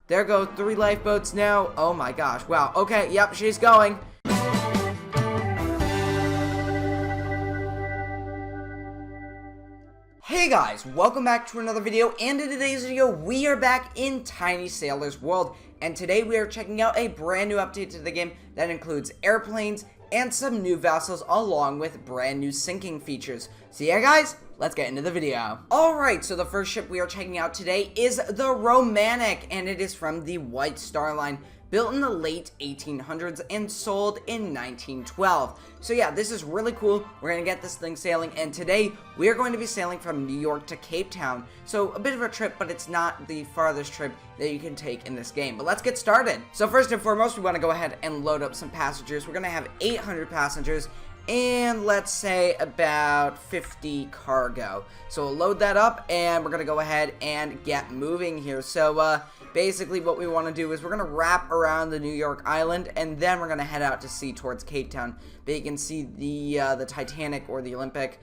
There go 3 lifeboats now. Oh my gosh. Wow. Okay. Yep. She's going. Hey guys, welcome back to another video, and in today's video, we are back in Tiny Sailor's World, and today we are checking out a brand new update to the game that includes airplanes and some new vessels along with brand new sinking features. So yeah guys, let's get into the video. Alright, so the first ship we are checking out today is the Romantic, and it is from the White Star Line, built in the late 1800s and sold in 1912. So yeah, this is really cool. We're going to get this thing sailing, and today we are going to be sailing from New York to Cape Town. So a bit of a trip, but it's not the farthest trip that you can take in this game. But let's get started. So first and foremost, we want to go ahead and load up some passengers. We're going to have 800 passengers and let's say about 50 cargo. So we'll load that up and we're going to go ahead and get moving here. So basically what we want to do is we're going to wrap around the New York Island, and then we're going to head out to sea towards Cape Town. But you can see the Titanic or the Olympic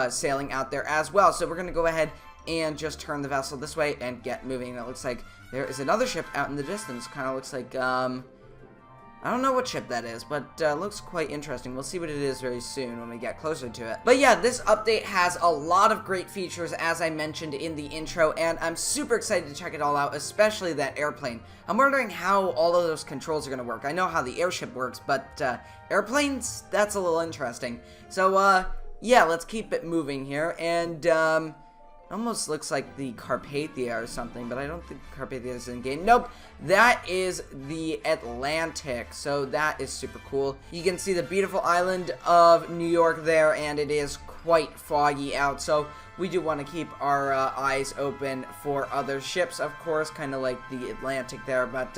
sailing out there as well. So we're going to go ahead and just turn the vessel this way and get moving. And it looks like there is another ship out in the distance. Kind of looks like I don't know what ship that is, but looks quite interesting. We'll see what it is very soon when we get closer to it. But yeah, this update has a lot of great features, as I mentioned in the intro, and I'm super excited to check it all out, especially that airplane. I'm wondering how all of those controls are going to work. I know how the airship works, but airplanes, that's a little interesting. So yeah, let's keep it moving here, and almost looks like the Carpathia or something, but I don't think Carpathia is in game. Nope, that is the Atlantic, so that is super cool. You can see the beautiful island of New York there, and it is quite foggy out, so we do want to keep our eyes open for other ships, of course, kind of like the Atlantic there, but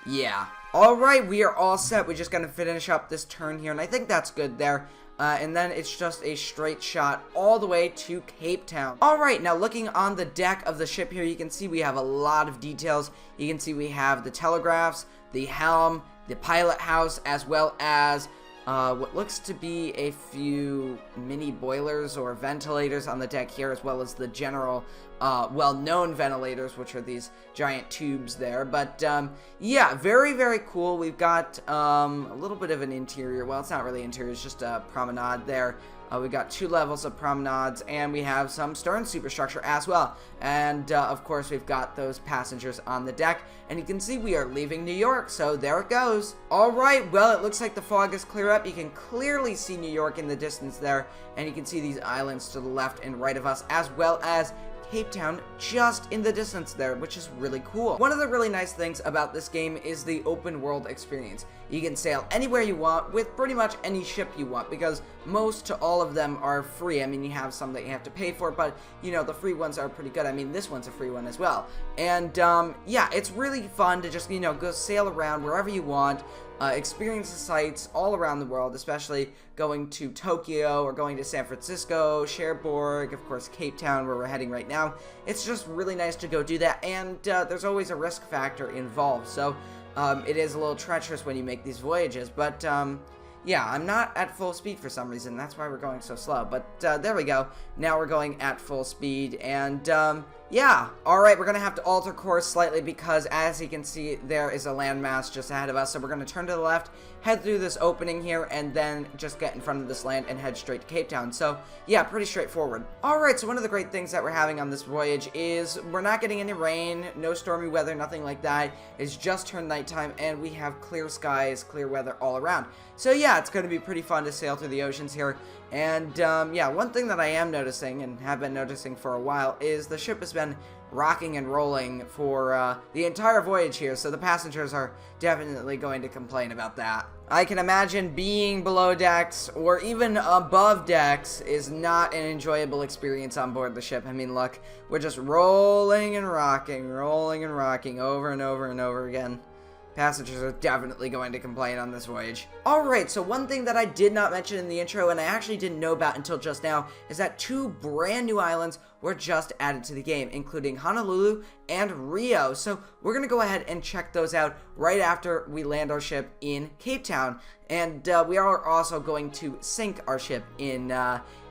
yeah. Alright, we are all set. We're just going to finish up this turn here, and I think that's good there. And then it's just a straight shot all the way to Cape Town. Alright, now looking on the deck of the ship here, you can see we have a lot of details. You can see we have the telegraphs, the helm, the pilot house, as well as what looks to be a few mini boilers or ventilators on the deck here, as well as the general well-known ventilators, which are these giant tubes there. But yeah, very, very cool. We've got a little bit of an interior. Well, it's not really interior, it's just a promenade there. We've got 2 levels of promenades, and we have some stern superstructure as well. And, of course, we've got those passengers on the deck. And you can see we are leaving New York, so there it goes. Alright, well, it looks like the fog is clear up. You can clearly see New York in the distance there. And you can see these islands to the left and right of us, as well as Cape Town just in the distance there, which is really cool. One of the really nice things about this game is the open world experience. You can sail anywhere you want with pretty much any ship you want, because most to all of them are free. I mean, you have some that you have to pay for, but you know, the free ones are pretty good. I mean, this one's a free one as well. And yeah, it's really fun to just, you know, go sail around wherever you want. Experience the sights all around the world, especially going to Tokyo or going to San Francisco, Cherbourg, of course Cape Town, where we're heading right now. It's just really nice to go do that, and there's always a risk factor involved, so it is a little treacherous when you make these voyages, but yeah, I'm not at full speed for some reason. That's why we're going so slow. But there we go. Now we're going at full speed. And yeah. Alright, we're going to have to alter course slightly because, as you can see, there is a landmass just ahead of us. So we're going to turn to the left, head through this opening here, and then just get in front of this land and head straight to Cape Town. So yeah, pretty straightforward. Alright, so one of the great things that we're having on this voyage is we're not getting any rain, no stormy weather, nothing like that. It's just turned nighttime, and we have clear skies, clear weather all around. So yeah, it's going to be pretty fun to sail through the oceans here. And yeah, one thing that I am noticing, and have been noticing for a while, is the ship has been rocking and rolling for the entire voyage here, so the passengers are definitely going to complain about that. I can imagine being below decks, or even above decks, is not an enjoyable experience on board the ship. I mean, look, we're just rolling and rocking over and over and over again. Passengers are definitely going to complain on this voyage. Alright, so one thing that I did not mention in the intro, and I actually didn't know about until just now, is that 2 brand new islands were just added to the game, including Honolulu and Rio. So we're going to go ahead and check those out right after we land our ship in Cape Town. And we are also going to sink our ship in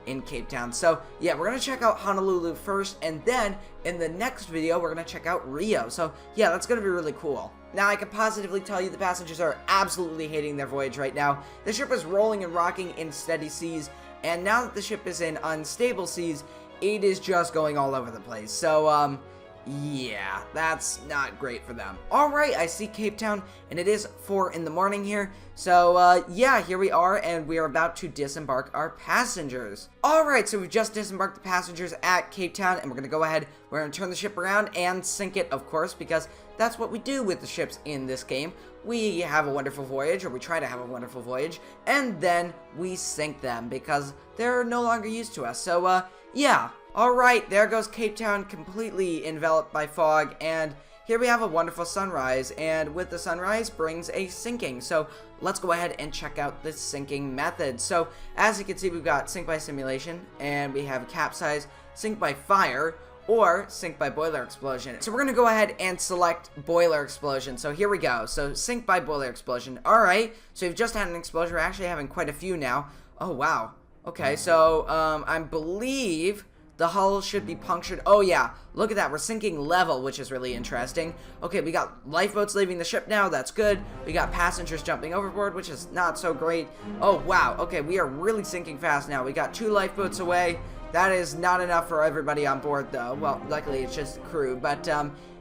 in Cape Town. So yeah, we're gonna check out Honolulu first, and then in the next video we're gonna check out Rio. So yeah, that's gonna be really cool. Now, I can positively tell you the passengers are absolutely hating their voyage right now. The ship is rolling and rocking in steady seas, and now that the ship is in unstable seas, it is just going all over the place. So, yeah, that's not great for them. Alright, I see Cape Town, and it is 4 in the morning here. So, yeah, here we are, and we are about to disembark our passengers. Alright, so we've just disembarked the passengers at Cape Town, and we're going to go ahead, we're going to turn the ship around and sink it, of course, because that's what we do with the ships in this game. We have a wonderful voyage, or we try to have a wonderful voyage, and then we sink them, because they're no longer used to us. So, yeah. Alright, there goes Cape Town, completely enveloped by fog, and here we have a wonderful sunrise, and with the sunrise brings a sinking. So let's go ahead and check out the sinking method. So as you can see, we've got sink by simulation, and we have capsize, sink by fire, or sink by boiler explosion. So we're going to go ahead and select boiler explosion. So here we go. So sink by boiler explosion. Alright, so we've just had an explosion. We're actually having quite a few now. Oh, wow. Okay, so I believe the hull should be punctured. Oh yeah, look at that. We're sinking level, which is really interesting. Okay, we got lifeboats leaving the ship now. That's good. We got passengers jumping overboard, which is not so great. Oh wow. Okay, we are really sinking fast now. We got 2 lifeboats away. That is not enough for everybody on board, though. Well, luckily it's just the crew. But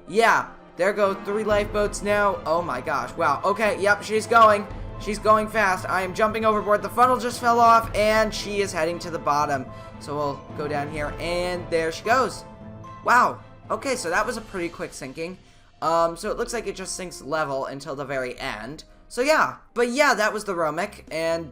yeah, there go 3 lifeboats now. Oh my gosh. Wow. Okay, yep, she's going. She's going fast. I am jumping overboard. The funnel just fell off, and she is heading to the bottom. So we'll go down here, and there she goes. Wow. Okay, so that was a pretty quick sinking. So it looks like it just sinks level until the very end. So yeah, but yeah, that was the Romic, and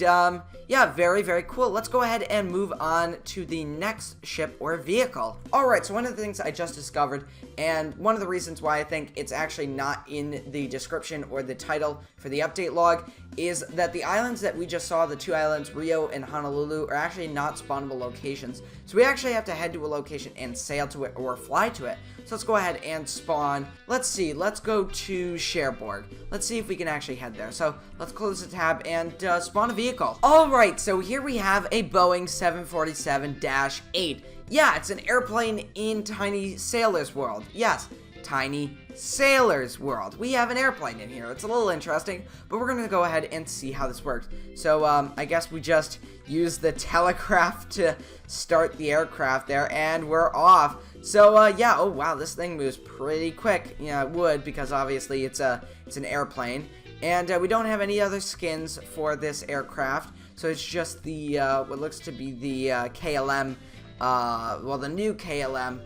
yeah, very, very cool. Let's go ahead and move on to the next ship or vehicle. Alright, so one of the things I just discovered, and one of the reasons why I think it's actually not in the description or the title for the update log, is that the islands that we just saw, the 2 islands, Rio and Honolulu, are actually not spawnable locations. So we actually have to head to a location and sail to it or fly to it. So let's go ahead and spawn. Let's see, let's go to Cherbourg. Let's see if we can actually head there. So let's close the tab and spawn a vehicle. Alright, so here we have a Boeing 747-8. Yeah, it's an airplane in Tiny Sailor's World. Yes, Tiny Sailor's World. We have an airplane in here. It's a little interesting, but we're going to go ahead and see how this works. So, I guess we just use the telegraph to start the aircraft there, and we're off. So, yeah, oh wow, this thing moves pretty quick. Yeah, it would, because obviously it's an airplane. And we don't have any other skins for this aircraft, so it's just the, what looks to be the KLM, well, the new KLM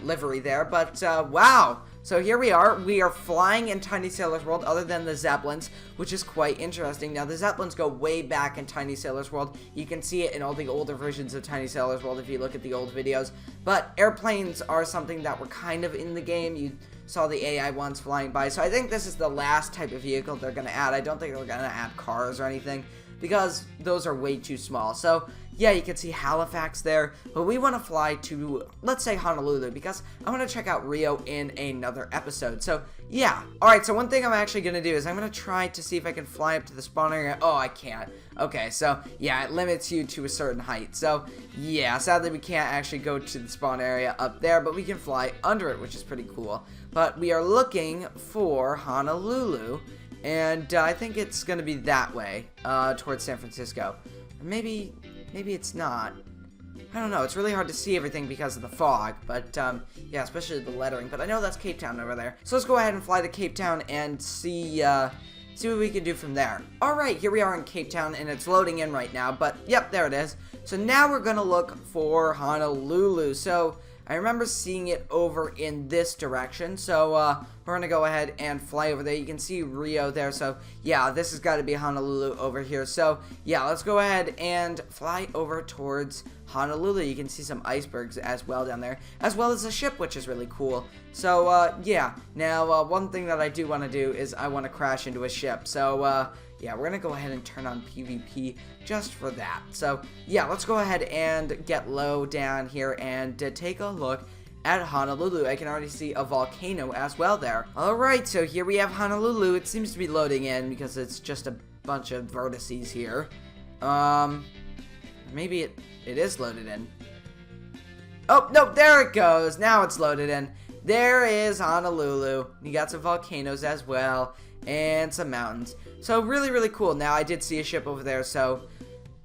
livery there, but wow. So here we are flying in Tiny Sailor's World other than the Zeppelins, which is quite interesting. Now, the Zeppelins go way back in Tiny Sailor's World. You can see it in all the older versions of Tiny Sailor's World if you look at the old videos. But airplanes are something that were kind of in the game. You saw the AI ones flying by. So I think this is the last type of vehicle they're going to add. I don't think they're going to add cars or anything, because those are way too small. So yeah, you can see Halifax there, but we want to fly to, let's say, Honolulu, because I want to check out Rio in another episode. So yeah, alright, so one thing I'm actually going to do is I'm going to try to see if I can fly up to the spawn area. Oh, I can't. Okay, so yeah, it limits you to a certain height. So yeah, sadly we can't actually go to the spawn area up there, but we can fly under it, which is pretty cool. But we are looking for Honolulu, and I think it's going to be that way, towards San Francisco. Maybe it's not. I don't know. It's really hard to see everything because of the fog, but yeah, especially the lettering. But I know that's Cape Town over there. So let's go ahead and fly to Cape Town and see what we can do from there. Alright, here we are in Cape Town, and it's loading in right now, but yep, there it is. So now we're going to look for Honolulu. So I remember seeing it over in this direction, so we're going to go ahead and fly over there. You can see Rio there, so yeah, this has got to be Honolulu over here. So yeah, let's go ahead and fly over towards Honolulu. You can see some icebergs as well down there, as well as a ship, which is really cool. So yeah, now one thing that I do want to do is I want to crash into a ship. So yeah, we're going to go ahead and turn on PvP just for that. So yeah, let's go ahead and get low down here and take a look at Honolulu. I can already see a volcano as well there. Alright, so here we have Honolulu. It seems to be loading in because it's just a bunch of vertices here. Maybe it is loaded in. Oh, no, there it goes. Now it's loaded in. There is Honolulu. You got some volcanoes as well, and some mountains. So really, really cool. Now, I did see a ship over there, so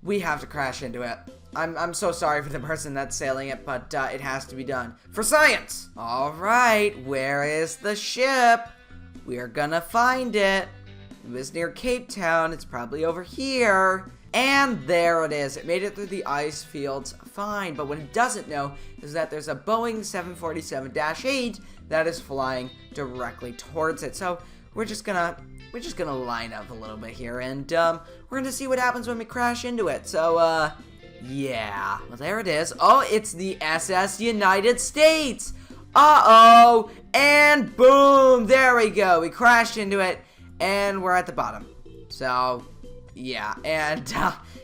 we have to crash into it. I'm so sorry for the person that's sailing it, but it has to be done. For science! Alright, where is the ship? We're gonna find it. It was near Cape Town. It's probably over here. And there it is. It made it through the ice fields fine. But what it doesn't know is that there's a Boeing 747-8 that is flying directly towards it. So we're just gonna line up a little bit here, and we're gonna see what happens when we crash into it. So yeah. Well, there it is. Oh, it's the SS United States. Uh-oh. And boom. There we go. We crashed into it, and we're at the bottom. So yeah, and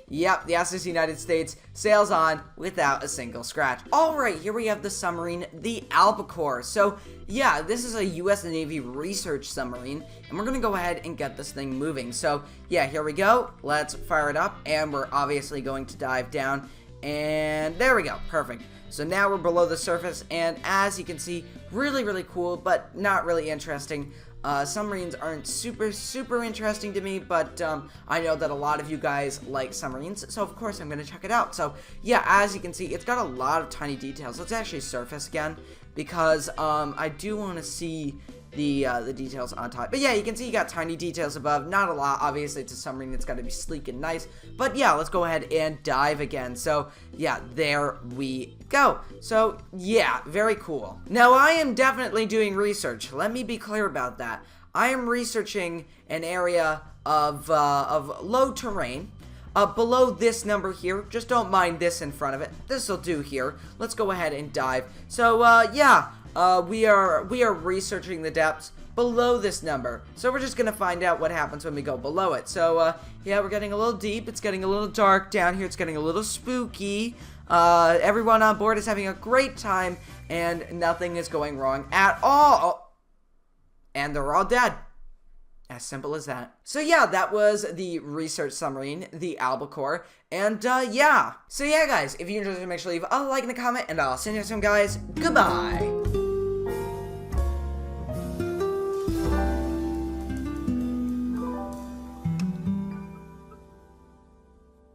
yep, the SS United States sails on without a single scratch. Alright, here we have the submarine, the Albacore. So yeah, this is a US Navy research submarine, and we're gonna go ahead and get this thing moving. So yeah, here we go. Let's fire it up, and we're obviously going to dive down, and there we go. Perfect. So now we're below the surface, and as you can see, really, really cool, but not really interesting. Submarines aren't super interesting to me, but I know that a lot of you guys like submarines, so of course I'm going to check it out. So yeah, as you can see, it's got a lot of tiny details. Let's actually surface again, because I do want to see the details on top. But yeah, you can see you got tiny details above, not a lot. Obviously it's a submarine, it's got to be sleek and nice, but yeah, let's go ahead and dive again. So yeah, there we go. So yeah, very cool. Now I am definitely doing research. Let me be clear about that. I am researching an area of low terrain. Below this number here, just don't mind this in front of it. This'll do here. Let's go ahead and dive. So yeah, we are researching the depths below this number. So we're just gonna find out what happens when we go below it. So yeah, we're getting a little deep. It's getting a little dark down here. It's getting a little spooky. Everyone on board is having a great time, and nothing is going wrong at all. Oh, and they're all dead. As simple as that. So yeah, that was the research submarine, the Albacore, and yeah. So yeah, guys, if you enjoyed it, make sure to leave a like and a comment, and I'll see you next time, guys. Goodbye.